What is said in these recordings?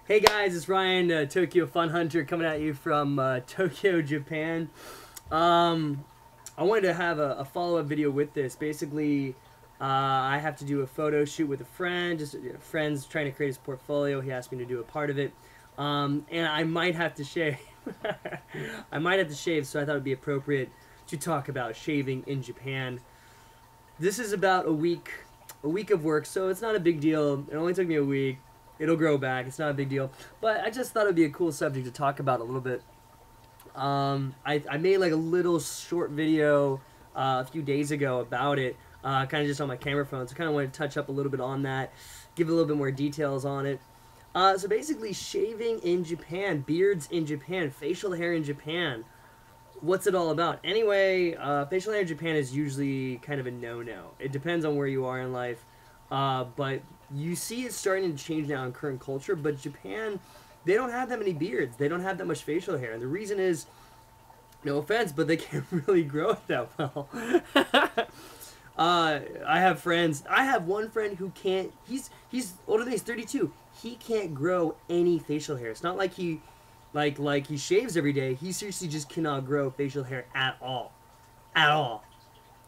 Hey guys, it's Ryan, Tokyo Fun Hunter, coming at you from Tokyo, Japan. I wanted to have a follow-up video with this. Basically, I have to do a photo shoot with a friend, just friends trying to create his portfolio. He asked me to do a part of it, and I might have to shave. I might have to shave, so I thought it'd be appropriate to talk about shaving in Japan. This is about a week of work, so it's not a big deal. It only took me a week. It'll grow back. It's not a big deal. But I just thought it would be a cool subject to talk about a little bit. I made like a little short video a few days ago about it, kind of just on my camera phone. So I kind of wanted to touch up a little bit on that, give a little bit more details on it. So basically, shaving in Japan, beards in Japan, facial hair in Japan. What's it all about? Anyway, facial hair in Japan is usually kind of a no-no. It depends on where you are in life, but you see it starting to change now in current culture. But Japan, they don't have that many beards. They don't have that much facial hair. And the reason is, no offense, but they can't really grow it that well. I have friends. I have one friend who can't. He's older than me. He's 32. He can't grow any facial hair. It's not like he he shaves every day. He seriously just cannot grow facial hair at all. At all.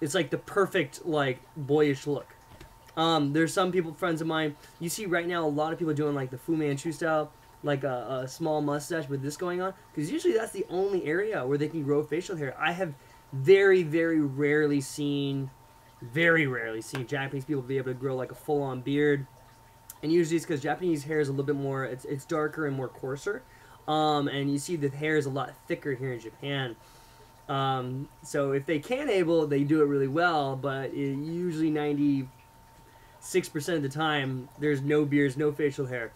It's like the perfect, like, boyish look. There's some people, friends of mine, you see right now a lot of people doing like the Fu Manchu style, like a small mustache with this going on, because usually that's the only area where they can grow facial hair. I have very, very rarely seen Japanese people be able to grow like a full-on beard. And usually it's because Japanese hair is a little bit more, it's darker and more coarser. And you see the hair is a lot thicker here in Japan. So if they can they do it really well, but usually 96% of the time, there's no beards, no facial hair.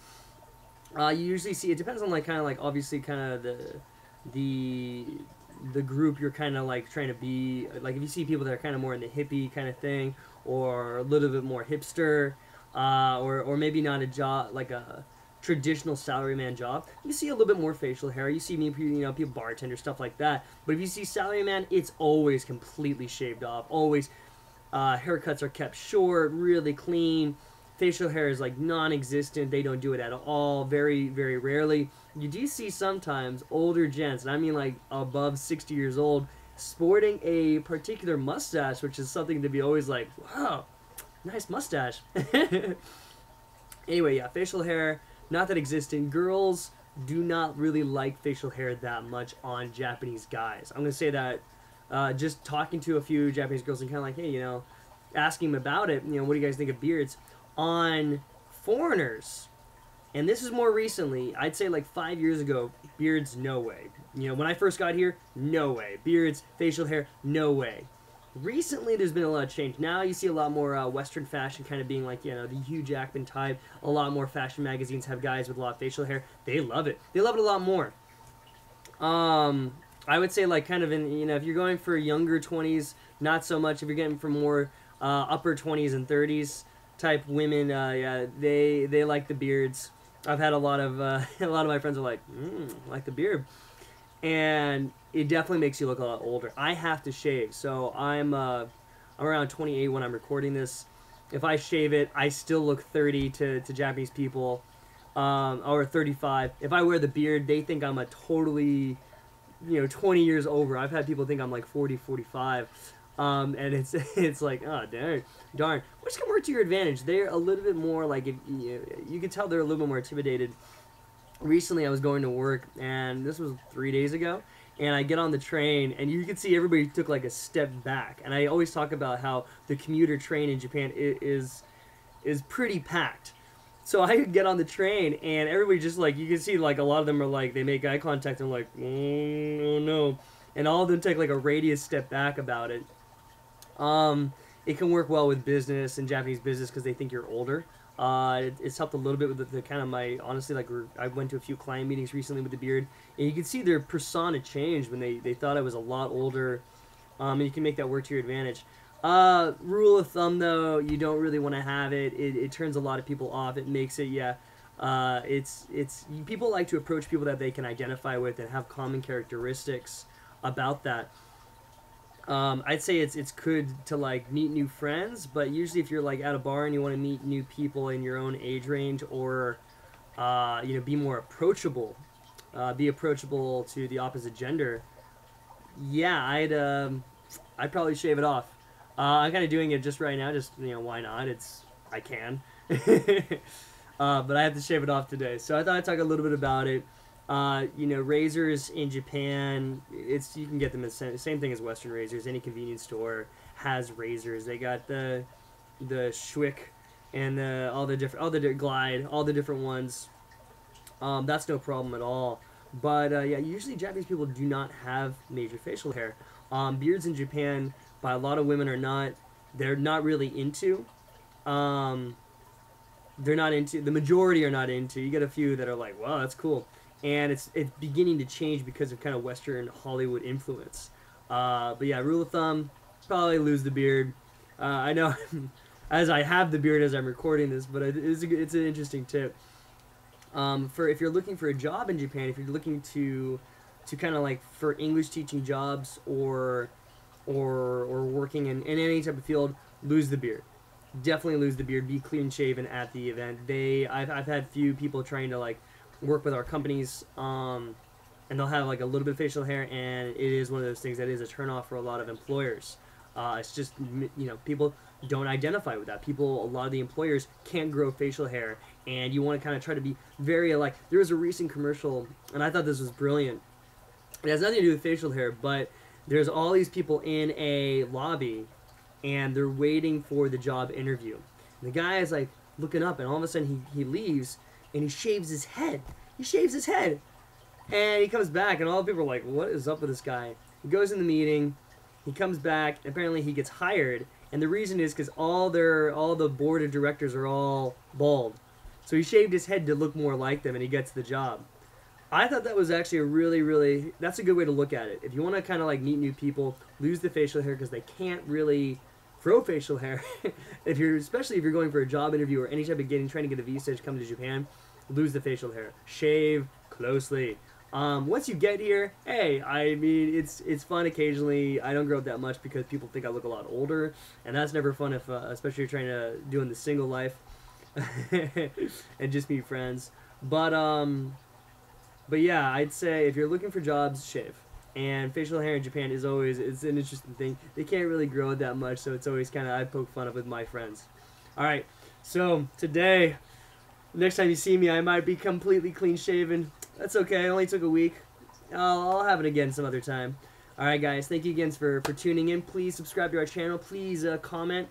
You usually see, it depends on like kind of like obviously kind of the group you're kind of like trying to be. Like if you see people that are kind of more in the hippie kind of thing, or a little bit more hipster, or maybe not a job like a traditional salaryman job, you see a little bit more facial hair. You see people bartender, stuff like that. But if you see salaryman, it's always completely shaved off. Always. Haircuts are kept short, really clean. Facial hair is like non-existent. They don't do it at all. Very, very rarely. You do see sometimes older gents, and I mean like above 60 years old, sporting a particular mustache, which is something to be always like, wow, nice mustache. Anyway, yeah, facial hair, not that existent. Girls do not really like facial hair that much on Japanese guys. I'm going to say that just talking to a few Japanese girls and kind of like, hey, asking them about it, what do you guys think of beards? On foreigners, and this is more recently, I'd say like 5 years ago, beards, no way. When I first got here, no way. Beards, facial hair, no way. Recently, there's been a lot of change. Now you see a lot more Western fashion kind of being like, the Hugh Jackman type. A lot more fashion magazines have guys with a lot of facial hair. They love it. They love it a lot more. I would say like kind of in, if you're going for younger 20s, not so much. If you're getting for more upper 20s and 30s type women, yeah, they like the beards. I've had a lot of my friends are like, like the beard, and it definitely makes you look a lot older. I have to shave, so I'm around 28 when I'm recording this. If I shave it, I still look 30 to Japanese people, or 35. If I wear the beard, they think I'm a totally 20 years over. I've had people think I'm like 40, 45. And it's like, oh, darn. Which can work to your advantage. They're a little bit more like, if you can tell they're a little bit more intimidated. Recently, I was going to work, and this was 3 days ago, and I get on the train, and you can see everybody took like a step back. And I always talk about how the commuter train in Japan is pretty packed. So I get on the train, and everybody just like, you can see like a lot of them are like, they make eye contact and like, oh no. And all of them take like a radius step back about it. It can work well with business and Japanese business because they think you're older. It's helped a little bit with the kind of my, honestly, like I went to a few client meetings recently with the beard, and you can see their persona change when they thought I was a lot older. And you can make that work to your advantage. Rule of thumb though, you don't really want to have it. It turns a lot of people off. It makes it, people like to approach people that they can identify with and have common characteristics about that. I'd say it's good to like meet new friends, but usually if you're like at a bar and you want to meet new people in your own age range or be more approachable, be approachable to the opposite gender, yeah, I'd probably shave it off. I'm kind of doing it just right now, just why not? I can, but I have to shave it off today. So I thought I'd talk a little bit about it. Razors in Japan, you can get them the same thing as Western razors. Any convenience store has razors. They got the Schwick and all the Glide, all the different ones. That's no problem at all. But yeah, usually Japanese people do not have major facial hair. Beards in Japan, by a lot of women, they're not really into. They're not into. The majority are not into. You get a few that are like, wow, that's cool. And it's beginning to change because of kind of Western Hollywood influence. But yeah, rule of thumb, probably lose the beard. I know, as I have the beard as I'm recording this, but it's an interesting tip. For if you're looking for a job in Japan, if you're looking to kind of like for English teaching jobs or working in any type of field, lose the beard. Definitely lose the beard. Be clean shaven at the event. I've had few people trying to like work with our companies, and they'll have like a little bit of facial hair, and it is one of those things that is a turnoff for a lot of employers. It's just people don't identify with that. A lot of the employers can't grow facial hair, and you want to kind of try to be very like. There was a recent commercial, and I thought this was brilliant. It has nothing to do with facial hair, but there's all these people in a lobby, and they're waiting for the job interview. And the guy is like looking up, and all of a sudden he leaves, and he shaves his head. He shaves his head, and he comes back, and all the people are like, "What is up with this guy?" He goes in the meeting. He comes back. Apparently, he gets hired, and the reason is because all the board of directors are all bald. So he shaved his head to look more like them, and he gets the job. I thought that was actually a really, that's a good way to look at it. If you want to kind of like meet new people, lose the facial hair because they can't really grow facial hair. Especially if you're going for a job interview or any type of trying to get a visa to come to Japan, lose the facial hair. Shave closely. Once you get here, hey, I mean, it's fun occasionally. I don't grow up that much because people think I look a lot older, and that's never fun if, especially if you're trying to doing the single life and just meet friends. But yeah, I'd say if you're looking for jobs, shave. And facial hair in Japan it's an interesting thing. They can't really grow it that much, so it's always kind of, I poke fun of with my friends. Alright, so today, next time you see me, I might be completely clean shaven. That's okay, it only took a week. I'll have it again some other time. Alright guys, thank you again for tuning in. Please subscribe to our channel. Please comment.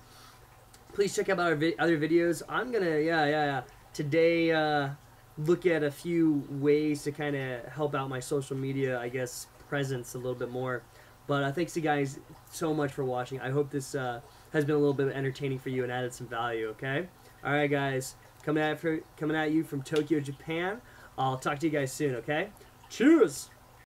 Please check out our other videos. I'm gonna, today, look at a few ways to kind of help out my social media, I guess, presence a little bit more. But thanks you guys so much for watching. I hope this has been a little bit entertaining for you and added some value, okay? Alright guys, coming at you from Tokyo, Japan. I'll talk to you guys soon, okay? Cheers!